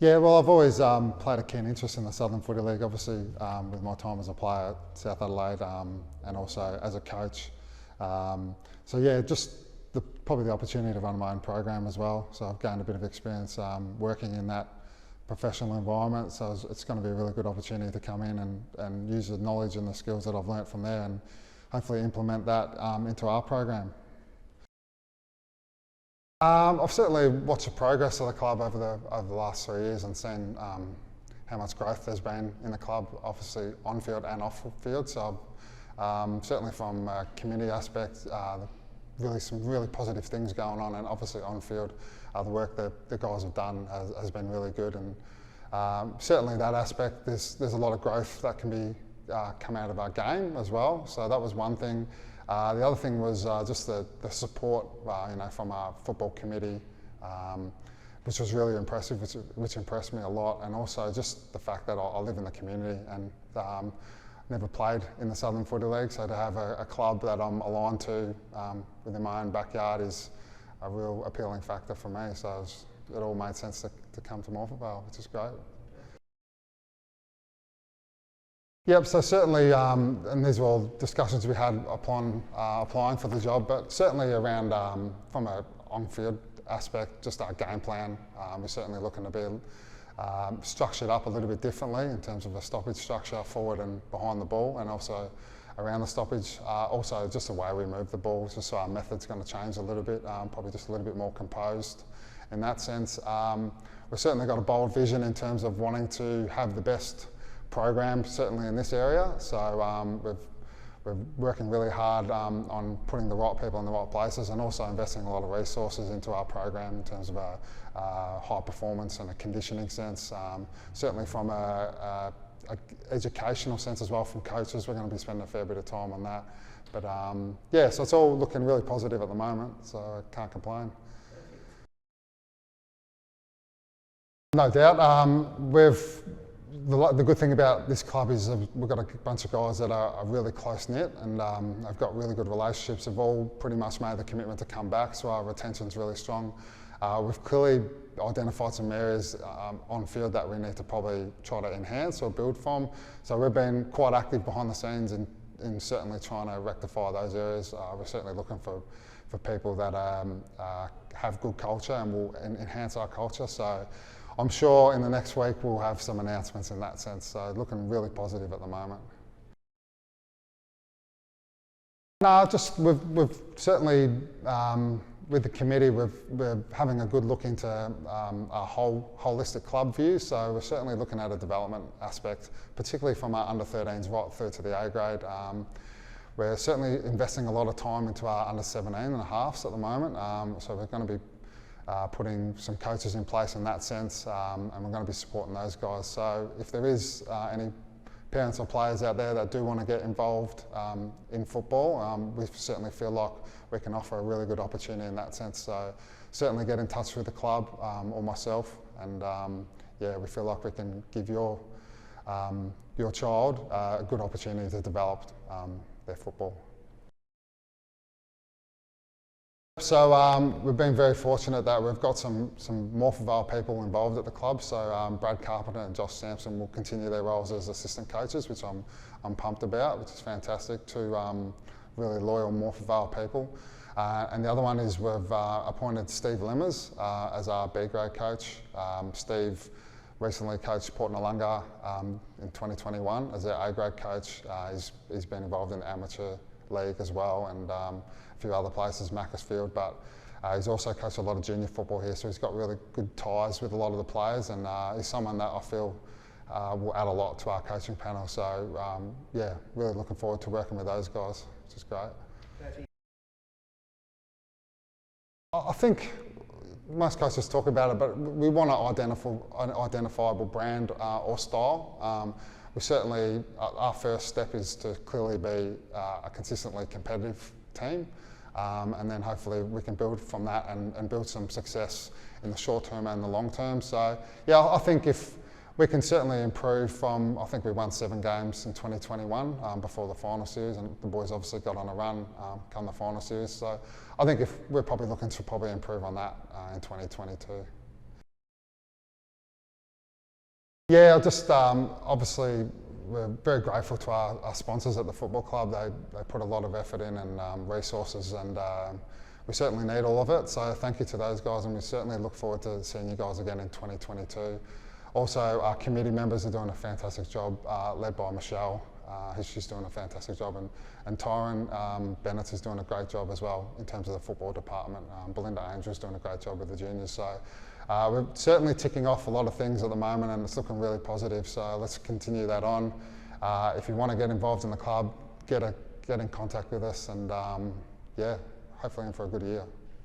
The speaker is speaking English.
Yeah, well, I've always played a keen interest in the Southern Footy League, obviously with my time as a player at South Adelaide and also as a coach. So yeah, just probably the opportunity to run my own program as well. So I've gained a bit of experience working in that professional environment. So it's going to be a really good opportunity to come in and use the knowledge and the skills that I've learnt from there and hopefully implement that into our program. I've certainly watched the progress of the club over the last 3 years and seen how much growth there's been in the club, obviously on field and off field. So certainly from a community aspect, some really positive things going on, and obviously on field, the work that the guys have done has been really good, and certainly that aspect there's a lot of growth that can be come out of our game as well. So that was one thing. The other thing was just the support, from our football committee, which was really impressive, which impressed me a lot, and also just the fact that I live in the community and never played in the Southern Footy League, so to have a club that I'm aligned to within my own backyard is a real appealing factor for me. So it all made sense to come to Morpeth Vale, which is great. Yep, so certainly, and these were all discussions we had upon applying for the job, but certainly around, from an on-field aspect, just our game plan, we're certainly looking to be structured up a little bit differently in terms of a stoppage structure forward and behind the ball, and also around the stoppage, also just the way we move the ball, just so our method's going to change a little bit, probably just a little bit more composed in that sense. We've certainly got a bold vision in terms of wanting to have the best program, certainly in this area. So we're working really hard on putting the right people in the right places, and also investing a lot of resources into our program in terms of a high performance and a conditioning sense. Certainly from a educational sense as well from coaches, we're going to be spending a fair bit of time on that. But yeah, so it's all looking really positive at the moment, so I can't complain. No doubt. The good thing about this club is we've got a bunch of guys that are really close-knit, and have got really good relationships. They've all pretty much made the commitment to come back, so our retention's really strong. We've clearly identified some areas on field that we need to probably try to enhance or build from. So we've been quite active behind the scenes in certainly trying to rectify those areas. We're certainly looking for people that have good culture and will enhance our culture. So I'm sure in the next week we'll have some announcements in that sense, so looking really positive at the moment. No, just we've certainly, with the committee, we're having a good look into a holistic club view, so we're certainly looking at a development aspect, particularly from our under-13s right through to the A grade. We're certainly investing a lot of time into our under-17 and a halves at the moment, so we're going to be putting some coaches in place in that sense, and we're going to be supporting those guys. So if there is any parents or players out there that do want to get involved in football, we certainly feel like we can offer a really good opportunity in that sense. So certainly get in touch with the club or myself, and yeah, we feel like we can give your child a good opportunity to develop their football. So we've been very fortunate that we've got some Morpeth Vale people involved at the club. So Brad Carpenter and Josh Sampson will continue their roles as assistant coaches, which I'm pumped about, which is fantastic. Two really loyal Morpeth Vale people. And the other one is we've appointed Steve Limmers as our B grade coach. Steve recently coached Port Noarlunga in 2021 as their A grade coach. He's been involved in the amateur league as well, and a few other places, Macclesfield, but he's also coached a lot of junior football here, so he's got really good ties with a lot of the players, and he's someone that I feel will add a lot to our coaching panel. So yeah, really looking forward to working with those guys, which is great. I think most coaches talk about it, but we want an identifiable brand or style. We certainly, our first step is to clearly be a consistently competitive team, and then hopefully we can build from that and build some success in the short term and the long term. So yeah, I think if we can certainly improve from, I think we won 7 games in 2021 before the final series, and the boys obviously got on a run come the final series. So I think if we're probably looking to improve on that in 2022. Yeah, just obviously we're very grateful to our sponsors at the football club. They put a lot of effort in and resources, and we certainly need all of it. So thank you to those guys, and we certainly look forward to seeing you guys again in 2022. Also, our committee members are doing a fantastic job, led by Michelle. She's doing a fantastic job, and Tyron Bennett is doing a great job as well in terms of the football department. Belinda Angel's doing a great job with the juniors. So we're certainly ticking off a lot of things at the moment, and it's looking really positive. So let's continue that on. If you want to get involved in the club, get in contact with us, and yeah, hopefully in for a good year.